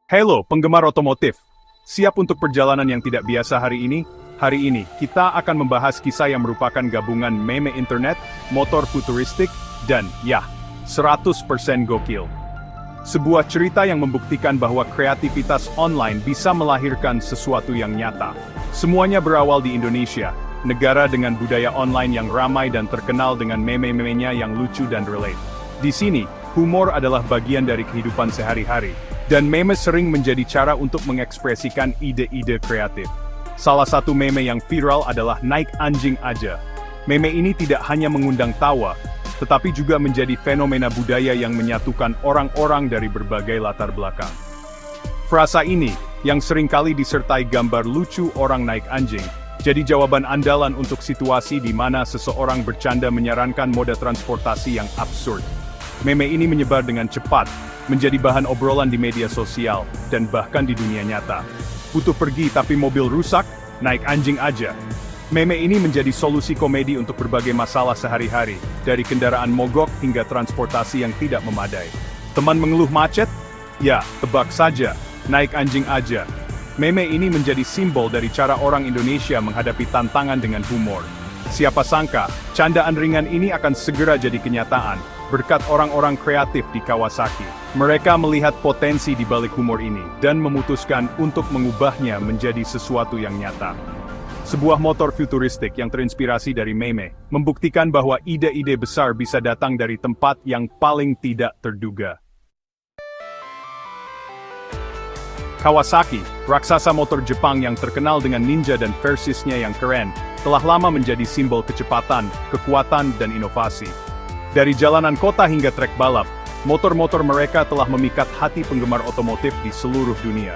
Halo, penggemar otomotif. Siap untuk perjalanan yang tidak biasa hari ini? Hari ini, kita akan membahas kisah yang merupakan gabungan meme internet, motor futuristik, dan, 100% gokil. Sebuah cerita yang membuktikan bahwa kreativitas online bisa melahirkan sesuatu yang nyata. Semuanya berawal di Indonesia, negara dengan budaya online yang ramai dan terkenal dengan meme-memenya yang lucu dan relate. Di sini, humor adalah bagian dari kehidupan sehari-hari. Dan meme sering menjadi cara untuk mengekspresikan ide-ide kreatif. Salah satu meme yang viral adalah naik anjing aja. Meme ini tidak hanya mengundang tawa, tetapi juga menjadi fenomena budaya yang menyatukan orang-orang dari berbagai latar belakang. Frasa ini, yang seringkali disertai gambar lucu orang naik anjing, jadi jawaban andalan untuk situasi di mana seseorang bercanda menyarankan moda transportasi yang absurd. Meme ini menyebar dengan cepat, menjadi bahan obrolan di media sosial, dan bahkan di dunia nyata. Butuh pergi tapi mobil rusak, naik anjing aja. Meme ini menjadi solusi komedi untuk berbagai masalah sehari-hari, dari kendaraan mogok hingga transportasi yang tidak memadai. Teman mengeluh macet? Ya, tebak saja, naik anjing aja. Meme ini menjadi simbol dari cara orang Indonesia menghadapi tantangan dengan humor. Siapa sangka, candaan ringan ini akan segera jadi kenyataan, berkat orang-orang kreatif di Kawasaki. Mereka melihat potensi di balik humor ini, dan memutuskan untuk mengubahnya menjadi sesuatu yang nyata. Sebuah motor futuristik yang terinspirasi dari meme, membuktikan bahwa ide-ide besar bisa datang dari tempat yang paling tidak terduga. Kawasaki, raksasa motor Jepang yang terkenal dengan ninja dan versisnya yang keren, telah lama menjadi simbol kecepatan, kekuatan, dan inovasi. Dari jalanan kota hingga trek balap, motor-motor mereka telah memikat hati penggemar otomotif di seluruh dunia.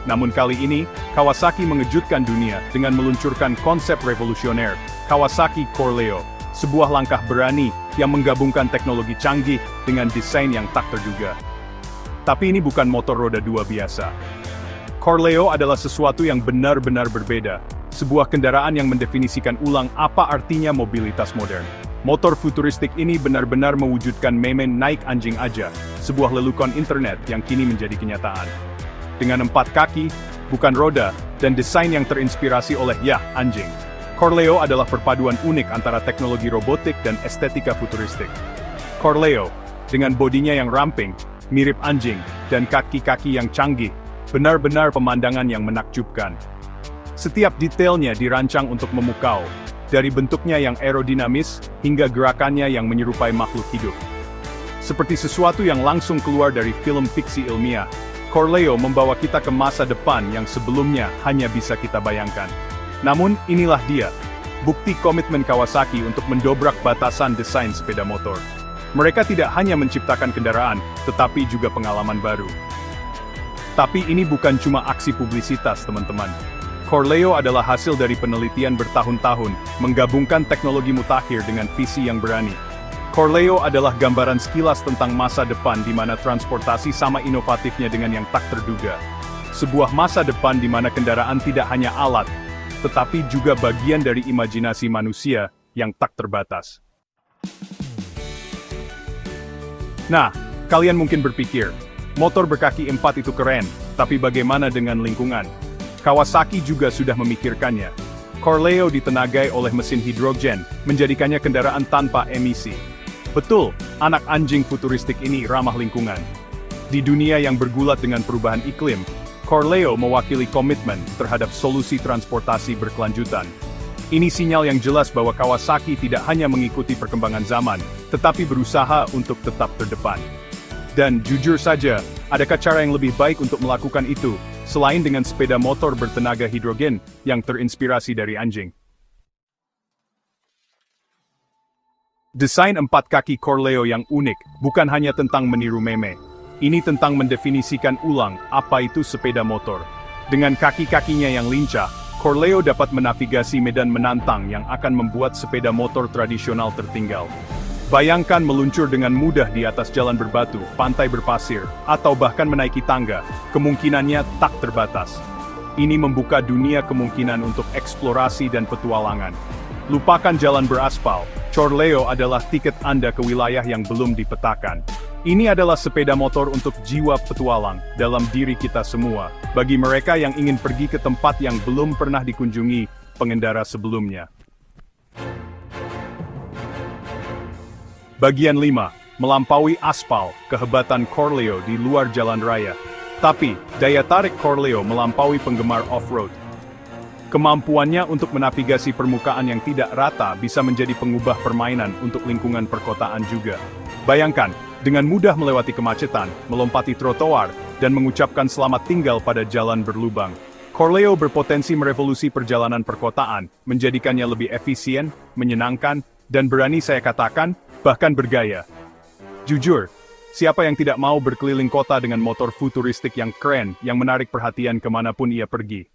Namun kali ini, Kawasaki mengejutkan dunia dengan meluncurkan konsep revolusioner, Kawasaki Corleo, sebuah langkah berani yang menggabungkan teknologi canggih dengan desain yang tak terduga. Tapi ini bukan motor roda dua biasa. Corleo adalah sesuatu yang benar-benar berbeda, sebuah kendaraan yang mendefinisikan ulang apa artinya mobilitas modern. Motor futuristik ini benar-benar mewujudkan meme naik anjing aja, sebuah lelukon internet yang kini menjadi kenyataan. Dengan 4 kaki, bukan roda, dan desain yang terinspirasi oleh anjing. Corleo adalah perpaduan unik antara teknologi robotik dan estetika futuristik. Corleo, dengan bodinya yang ramping, mirip anjing, dan kaki-kaki yang canggih, benar-benar pemandangan yang menakjubkan. Setiap detailnya dirancang untuk memukau, dari bentuknya yang aerodinamis, hingga gerakannya yang menyerupai makhluk hidup. Seperti sesuatu yang langsung keluar dari film fiksi ilmiah, Corleo membawa kita ke masa depan yang sebelumnya hanya bisa kita bayangkan. Namun, inilah dia, bukti komitmen Kawasaki untuk mendobrak batasan desain sepeda motor. Mereka tidak hanya menciptakan kendaraan, tetapi juga pengalaman baru. Tapi ini bukan cuma aksi publisitas, teman-teman. Corleo adalah hasil dari penelitian bertahun-tahun, menggabungkan teknologi mutakhir dengan visi yang berani. Corleo adalah gambaran sekilas tentang masa depan di mana transportasi sama inovatifnya dengan yang tak terduga. Sebuah masa depan di mana kendaraan tidak hanya alat, tetapi juga bagian dari imajinasi manusia yang tak terbatas. Nah, kalian mungkin berpikir, motor berkaki 4 itu keren, tapi bagaimana dengan lingkungan? Kawasaki juga sudah memikirkannya. Corleo ditenagai oleh mesin hidrogen, menjadikannya kendaraan tanpa emisi. Betul, anak anjing futuristik ini ramah lingkungan. Di dunia yang bergulat dengan perubahan iklim, Corleo mewakili komitmen terhadap solusi transportasi berkelanjutan. Ini sinyal yang jelas bahwa Kawasaki tidak hanya mengikuti perkembangan zaman, tetapi berusaha untuk tetap terdepan. Dan jujur saja, adakah cara yang lebih baik untuk melakukan itu, selain dengan sepeda motor bertenaga hidrogen yang terinspirasi dari anjing? Desain 4 kaki Corleo yang unik bukan hanya tentang meniru meme. Ini tentang mendefinisikan ulang apa itu sepeda motor. Dengan kaki-kakinya yang lincah, Corleo dapat menavigasi medan menantang yang akan membuat sepeda motor tradisional tertinggal. Bayangkan meluncur dengan mudah di atas jalan berbatu, pantai berpasir, atau bahkan menaiki tangga, kemungkinannya tak terbatas. Ini membuka dunia kemungkinan untuk eksplorasi dan petualangan. Lupakan jalan beraspal, Corleo adalah tiket Anda ke wilayah yang belum dipetakan. Ini adalah sepeda motor untuk jiwa petualang dalam diri kita semua, bagi mereka yang ingin pergi ke tempat yang belum pernah dikunjungi pengendara sebelumnya. Bagian 5. Melampaui aspal, kehebatan Corleo di luar jalan raya. Tapi, daya tarik Corleo melampaui penggemar off-road. Kemampuannya untuk menavigasi permukaan yang tidak rata bisa menjadi pengubah permainan untuk lingkungan perkotaan juga. Bayangkan, dengan mudah melewati kemacetan, melompati trotoar, dan mengucapkan selamat tinggal pada jalan berlubang. Corleo berpotensi merevolusi perjalanan perkotaan, menjadikannya lebih efisien, menyenangkan, dan berani saya katakan, bahkan bergaya. Jujur, siapa yang tidak mau berkeliling kota dengan motor futuristik yang keren, yang menarik perhatian kemanapun ia pergi?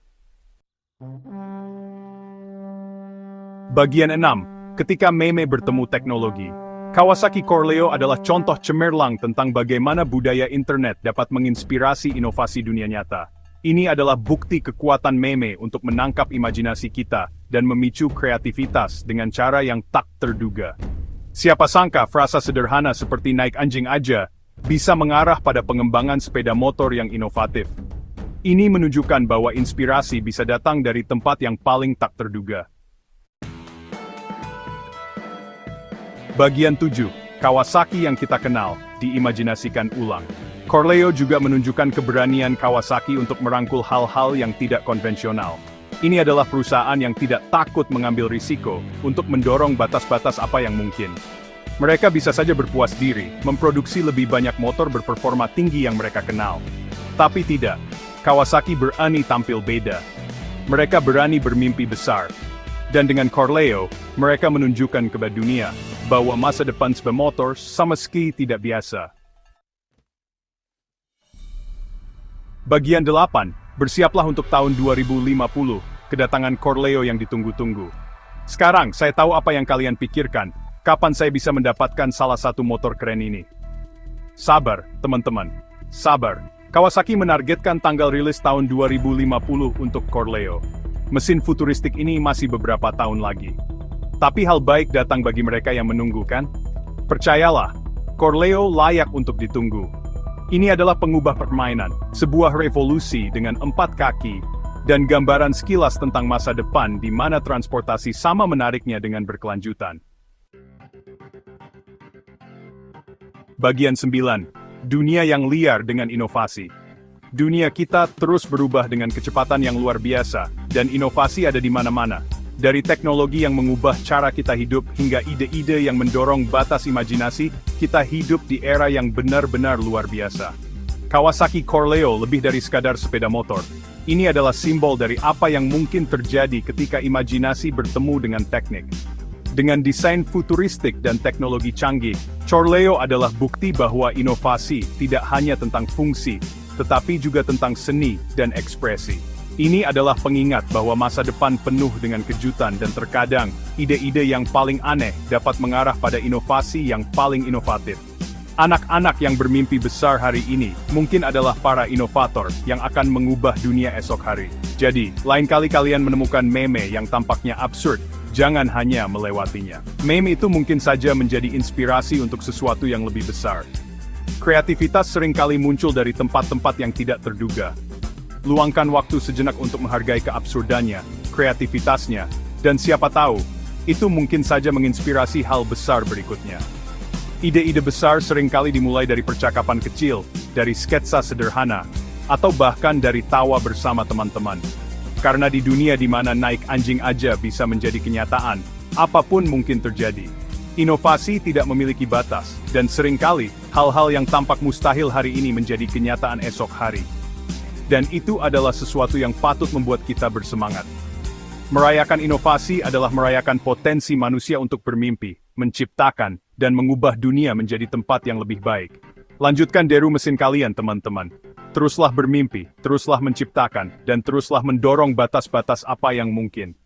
Bagian 6. Ketika meme bertemu teknologi. Kawasaki Corleo adalah contoh cemerlang tentang bagaimana budaya internet dapat menginspirasi inovasi dunia nyata. Ini adalah bukti kekuatan meme untuk menangkap imajinasi kita dan memicu kreativitas dengan cara yang tak terduga. Siapa sangka frasa sederhana seperti naik anjing aja bisa mengarah pada pengembangan sepeda motor yang inovatif. Ini menunjukkan bahwa inspirasi bisa datang dari tempat yang paling tak terduga. Bagian 7. Kawasaki yang kita kenal, diimajinasikan ulang. Corleo juga menunjukkan keberanian Kawasaki untuk merangkul hal-hal yang tidak konvensional. Ini adalah perusahaan yang tidak takut mengambil risiko untuk mendorong batas-batas apa yang mungkin. Mereka bisa saja berpuas diri, memproduksi lebih banyak motor berperforma tinggi yang mereka kenal. Tapi tidak, Kawasaki berani tampil beda. Mereka berani bermimpi besar. Dan dengan Corleo, mereka menunjukkan kepada dunia bahwa masa depan sepeda motor sama sekali tidak biasa. Bagian 8, bersiaplah untuk tahun 2050, kedatangan Corleo yang ditunggu-tunggu. Sekarang, saya tahu apa yang kalian pikirkan, kapan saya bisa mendapatkan salah satu motor keren ini. Sabar, teman-teman. Sabar. Kawasaki menargetkan tanggal rilis tahun 2050 untuk Corleo. Mesin futuristik ini masih beberapa tahun lagi. Tapi hal baik datang bagi mereka yang menunggu, kan? Percayalah, Corleo layak untuk ditunggu. Ini adalah pengubah permainan, sebuah revolusi dengan 4 kaki, dan gambaran sekilas tentang masa depan di mana transportasi sama menariknya dengan berkelanjutan. Bagian 9. Dunia yang liar dengan inovasi. Dunia kita terus berubah dengan kecepatan yang luar biasa, dan inovasi ada di mana-mana. Dari teknologi yang mengubah cara kita hidup hingga ide-ide yang mendorong batas imajinasi, kita hidup di era yang benar-benar luar biasa. Kawasaki Corleo lebih dari sekadar sepeda motor. Ini adalah simbol dari apa yang mungkin terjadi ketika imajinasi bertemu dengan teknik. Dengan desain futuristik dan teknologi canggih, Corleo adalah bukti bahwa inovasi tidak hanya tentang fungsi, tetapi juga tentang seni dan ekspresi. Ini adalah pengingat bahwa masa depan penuh dengan kejutan dan terkadang, ide-ide yang paling aneh dapat mengarah pada inovasi yang paling inovatif. Anak-anak yang bermimpi besar hari ini mungkin adalah para inovator yang akan mengubah dunia esok hari. Jadi, lain kali kalian menemukan meme yang tampaknya absurd, jangan hanya melewatinya. Meme itu mungkin saja menjadi inspirasi untuk sesuatu yang lebih besar. Kreativitas seringkali muncul dari tempat-tempat yang tidak terduga. Luangkan waktu sejenak untuk menghargai keabsurdannya, kreativitasnya, dan siapa tahu, itu mungkin saja menginspirasi hal besar berikutnya. Ide-ide besar seringkali dimulai dari percakapan kecil, dari sketsa sederhana, atau bahkan dari tawa bersama teman-teman. Karena di dunia di mana naik anjing aja bisa menjadi kenyataan, apapun mungkin terjadi. Inovasi tidak memiliki batas, dan seringkali, hal-hal yang tampak mustahil hari ini menjadi kenyataan esok hari. Dan itu adalah sesuatu yang patut membuat kita bersemangat. Merayakan inovasi adalah merayakan potensi manusia untuk bermimpi, menciptakan, dan mengubah dunia menjadi tempat yang lebih baik. Lanjutkan deru mesin kalian, teman-teman. Teruslah bermimpi, teruslah menciptakan, dan teruslah mendorong batas-batas apa yang mungkin.